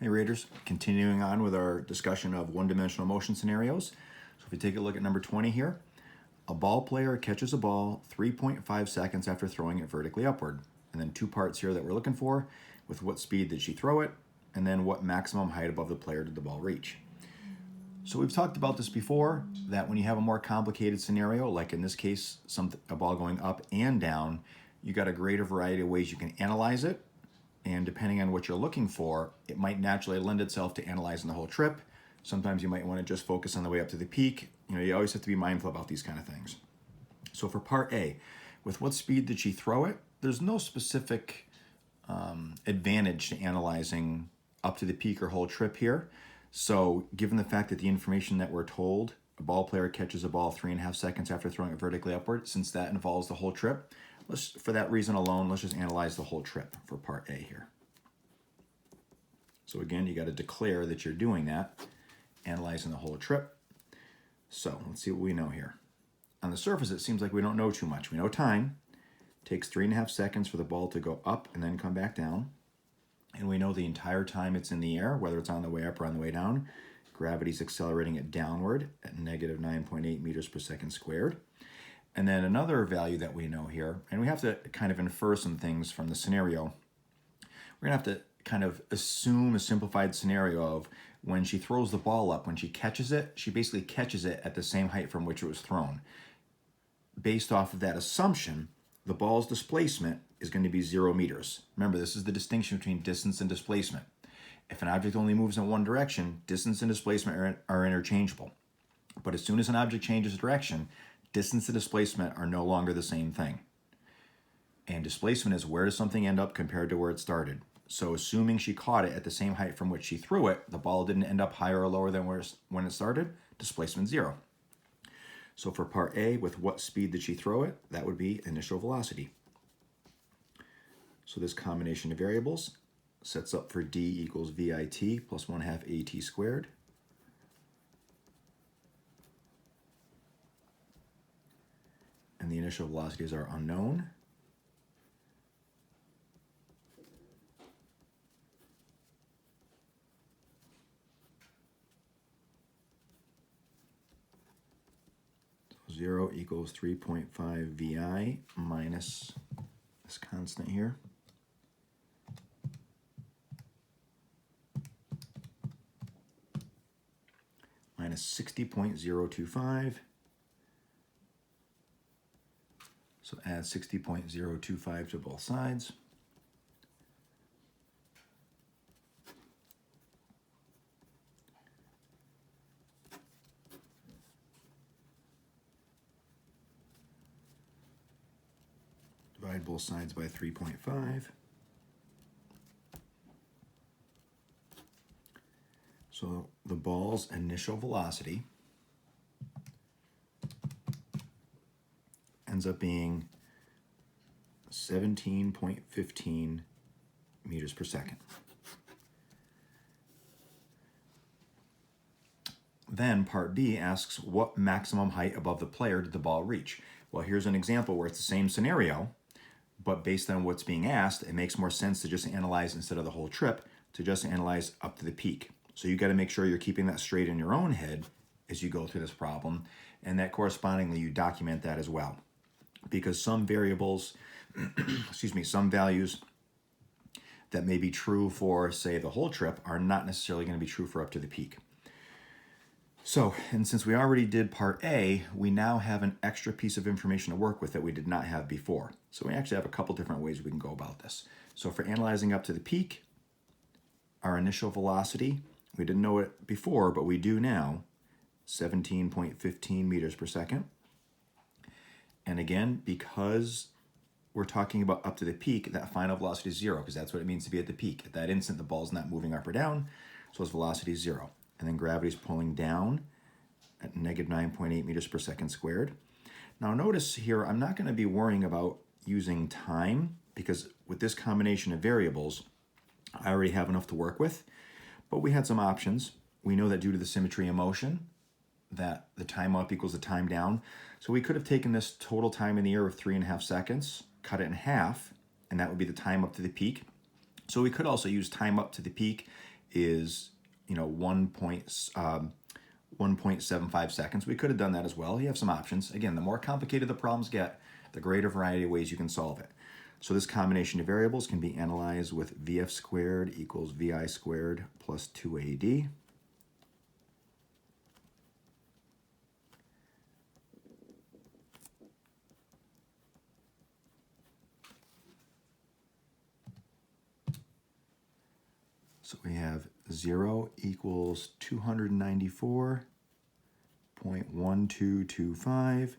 Hey Raiders, continuing on with our discussion of one-dimensional motion scenarios. So if we take a look at number 20 here, a ball player catches a ball 3.5 seconds after throwing it vertically upward. And then two parts here that we're looking for, with what speed did she throw it, and then what maximum height above the player did the ball reach. So we've talked about this before, that when you have a more complicated scenario, like in this case, a ball going up and down, you got a greater variety of ways you can analyze it. And depending on what you're looking for, it might naturally lend itself to analyzing the whole trip. Sometimes you might want to just focus on the way up to the peak. You always have to be mindful about these kind of things. So for part A, with what speed did she throw it? There's no specific advantage to analyzing up to the peak or whole trip here. So given the fact that the information that we're told, a ball player catches a ball 3.5 seconds after throwing it vertically upward, since that involves the whole trip, for that reason alone, let's just analyze the whole trip for part A here. So again, you got to declare that you're doing that, analyzing the whole trip. So let's see what we know here. On the surface, it seems like we don't know too much. We know time. It takes 3.5 seconds for the ball to go up and then come back down. And we know the entire time it's in the air, whether it's on the way up or on the way down, gravity's accelerating it downward at negative 9.8 meters per second squared. And then another value that we know here, and we have to kind of infer some things from the scenario. We're going to have to kind of assume a simplified scenario of when she throws the ball up, when she catches it, she basically catches it at the same height from which it was thrown. Based off of that assumption, the ball's displacement is going to be 0 meters. Remember, this is the distinction between distance and displacement. If an object only moves in one direction, distance and displacement are interchangeable. But as soon as an object changes direction, distance and displacement are no longer the same thing. And displacement is where does something end up compared to where it started. So assuming she caught it at the same height from which she threw it, the ball didn't end up higher or lower than when it started, displacement 0. So for part A, with what speed did she throw it? That would be initial velocity. So this combination of variables sets up for D equals VIT plus 1/2 AT squared. And the initial velocities are unknown. So 0 equals 3.5 VI minus this constant here. Minus 60.025. So add 60.025 to both sides. Divide both sides by 3.5. So the ball's initial velocity ends up being 17.15 meters per second. Then part B asks what maximum height above the player did the ball reach? Well, here's an example where it's the same scenario, but based on what's being asked, it makes more sense to just analyze, instead of the whole trip, to just analyze up to the peak. So you got to make sure you're keeping that straight in your own head as you go through this problem, and that correspondingly you document that as well. Because some variables, some values that may be true for, say, the whole trip are not necessarily going to be true for up to the peak. So, and since we already did part A, we now have an extra piece of information to work with that we did not have before. So we actually have a couple different ways we can go about this. So for analyzing up to the peak, our initial velocity, we didn't know it before, but we do now, 17.15 meters per second. And again, because we're talking about up to the peak, that final velocity is 0, because that's what it means to be at the peak. At that instant, the ball's not moving up or down, so its velocity is 0. And then gravity's pulling down at negative 9.8 meters per second squared. Now notice here, I'm not going to be worrying about using time, because with this combination of variables, I already have enough to work with. But we had some options. We know that due to the symmetry of motion, that the time up equals the time down. So we could have taken this total time in the air of 3.5 seconds, cut it in half, and that would be the time up to the peak. So we could also use time up to the peak is, 1.75 seconds. We could have done that as well. You have some options. Again, the more complicated the problems get, the greater variety of ways you can solve it. So this combination of variables can be analyzed with VF squared equals VI squared plus 2AD. So we have 0 equals 294.1225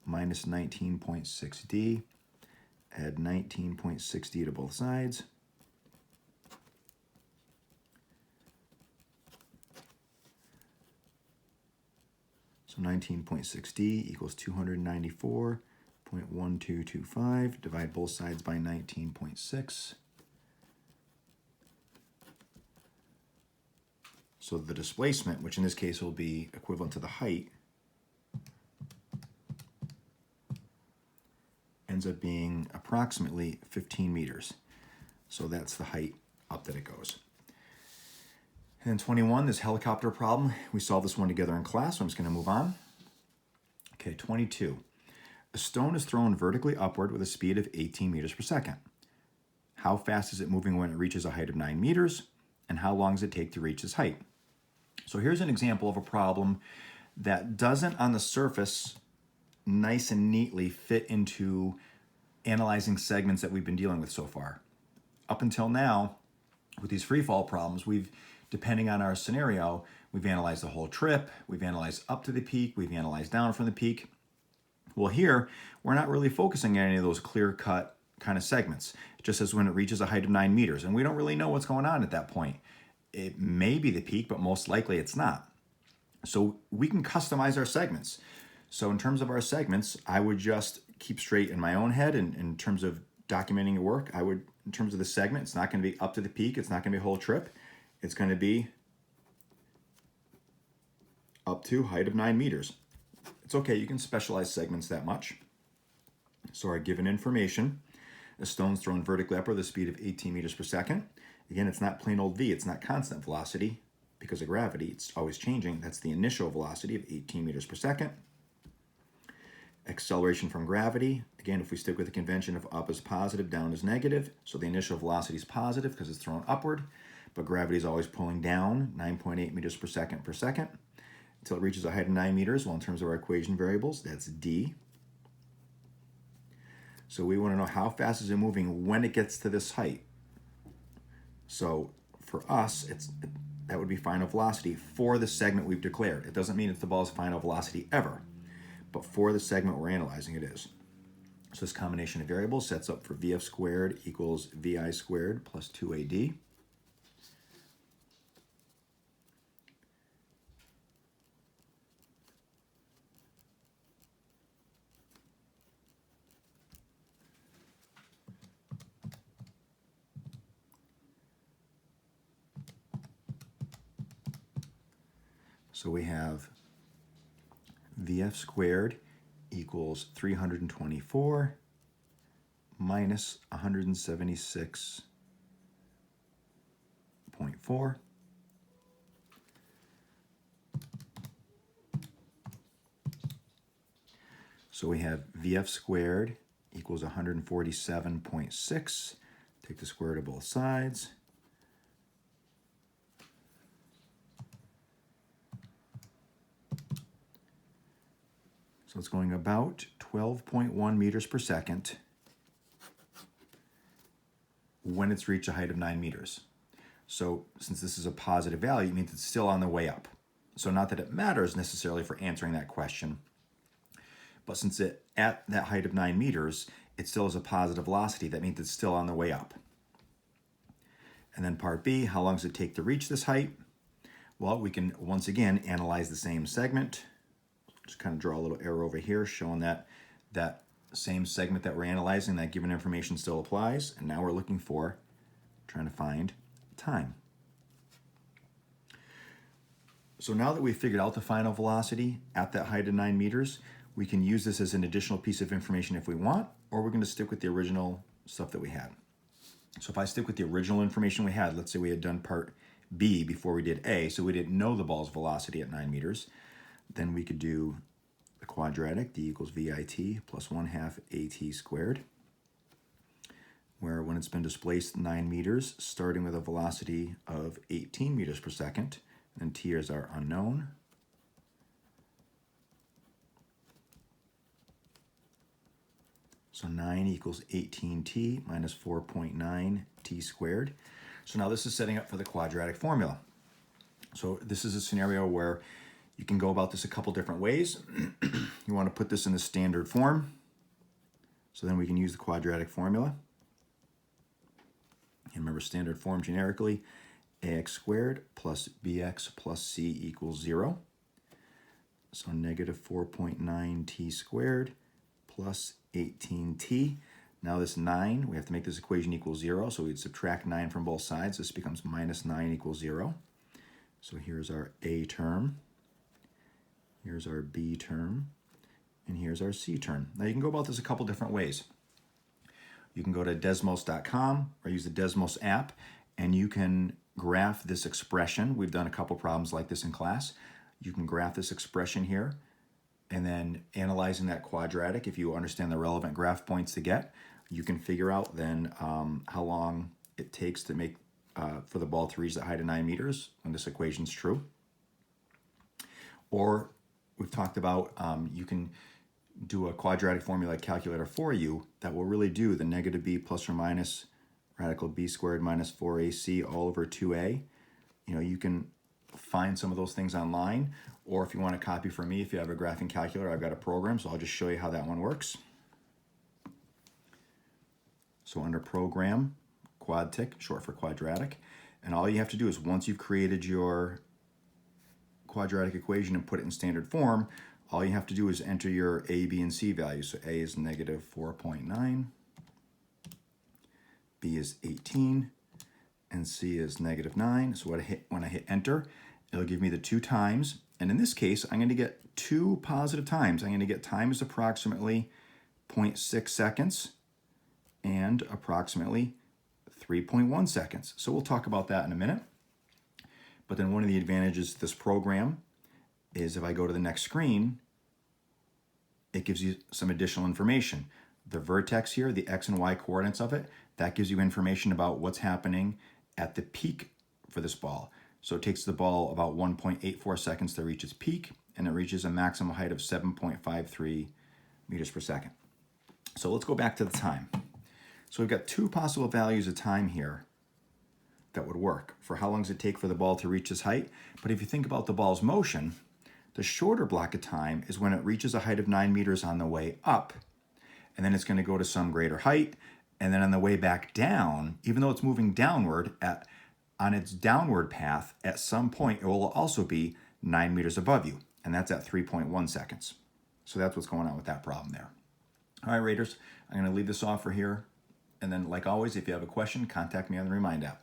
minus 19.6D. Add 19.6D to both sides. So 19.6D equals 294.1225. Divide both sides by 19.6. So the displacement, which in this case will be equivalent to the height, ends up being approximately 15 meters. So that's the height up that it goes. And then 21, this helicopter problem. We solved this one together in class, so I'm just going to move on. Okay, 22. A stone is thrown vertically upward with a speed of 18 meters per second. How fast is it moving when it reaches a height of 9 meters? And how long does it take to reach this height? So here's an example of a problem that doesn't on the surface nice and neatly fit into analyzing segments that we've been dealing with so far. Up until now, with these free fall problems, depending on our scenario, we've analyzed the whole trip, we've analyzed up to the peak, we've analyzed down from the peak. Well, here, we're not really focusing on any of those clear-cut kind of segments. It just says when it reaches a height of 9 meters, and we don't really know what's going on at that point. It may be the peak, but most likely it's not. So we can customize our segments. So in terms of our segments, I would just keep straight in my own head, and in terms of documenting your work, in terms of the segment, it's not going to be up to the peak, it's not going to be a whole trip. It's going to be up to height of 9 meters. It's okay, you can specialize segments that much. So our given information, a stone's thrown vertically upward with a speed of 18 meters per second. Again, it's not plain old v, it's not constant velocity because of gravity, it's always changing. That's the initial velocity of 18 meters per second. Acceleration from gravity, again, if we stick with the convention of up is positive, down is negative, so the initial velocity is positive because it's thrown upward, but gravity is always pulling down, 9.8 meters per second until it reaches a height of 9 meters. Well, in terms of our equation variables, that's d. So we want to know how fast is it moving when it gets to this height. So for us, that would be final velocity for the segment we've declared. It doesn't mean it's the ball's final velocity ever, but for the segment we're analyzing, it is. So this combination of variables sets up for VF squared equals VI squared plus 2AD. So we have VF squared equals 324 minus 176.4. So we have VF squared equals 147.6. Take the square root of both sides. So it's going about 12.1 meters per second when it's reached a height of 9 meters. So since this is a positive value, it means it's still on the way up. So not that it matters necessarily for answering that question, but since it at that height of 9 meters, it still has a positive velocity, that means it's still on the way up. And then part B, how long does it take to reach this height? Well, we can once again analyze the same segment. Just kind of draw a little arrow over here showing that that same segment that we're analyzing, that given information still applies. And now we're looking for, trying to find time. So now that we've figured out the final velocity at that height of 9 meters, we can use this as an additional piece of information if we want, or we're going to stick with the original stuff that we had. So if I stick with the original information we had, let's say we had done part B before we did A, so we didn't know the ball's velocity at 9 meters, then we could do the quadratic, d equals VIT plus 1/2 AT squared, where when it's been displaced 9 meters, starting with a velocity of 18 meters per second, and t is our unknown. So 9 equals 18t minus 4.9 t squared. So now this is setting up for the quadratic formula. So this is a scenario where you can go about this a couple different ways. You want to put this in the standard form. So then we can use the quadratic formula. And remember, standard form generically, ax squared plus bx plus c equals 0. So negative 4.9 t squared plus 18t. Now this 9, we have to make this equation equal 0, so we'd subtract 9 from both sides. This becomes minus 9 equals 0. So here's our a term, here's our b term, and here's our c term. Now you can go about this a couple different ways. You can go to Desmos.com or use the Desmos app, and you can graph this expression. We've done a couple problems like this in class. You can graph this expression here, and then analyzing that quadratic, if you understand the relevant graph points to get, you can figure out then how long it takes to make for the ball to reach the height of 9 meters when this equation's true. Or we've talked about you can do a quadratic formula calculator for you that will really do the negative b plus or minus radical b squared minus 4ac all over 2a. You know, you can find some of those things online, or if you want to copy from me, if you have a graphing calculator, I've got a program, so I'll just show you how that one works. So under program, QuadTick, short for quadratic, and all you have to do is once you've created your quadratic equation and put it in standard form, all you have to do is enter your a, b, and c values. So a is negative 4.9, b is 18, and c is negative 9. So when I hit enter, it'll give me the 2 times. And in this case, I'm going to get 2 positive times. I'm going to get time is approximately 0.6 seconds and approximately 3.1 seconds. So we'll talk about that in a minute. But then one of the advantages of this program is if I go to the next screen, it gives you some additional information. The vertex here, the x and y coordinates of it, that gives you information about what's happening at the peak for this ball. So it takes the ball about 1.84 seconds to reach its peak, and it reaches a maximum height of 7.53 meters per second. So let's go back to the time. So we've got 2 possible values of time here that would work for how long does it take for the ball to reach this height. But if you think about the ball's motion, the shorter block of time is when it reaches a height of 9 meters on the way up, and then it's going to go to some greater height, and then on the way back down, even though it's moving downward, on its downward path, at some point it will also be 9 meters above you, and that's at 3.1 seconds. So that's what's going on with that problem there. All right, Raiders, I'm going to leave this off for here, and then like always, if you have a question, contact me on the Remind app.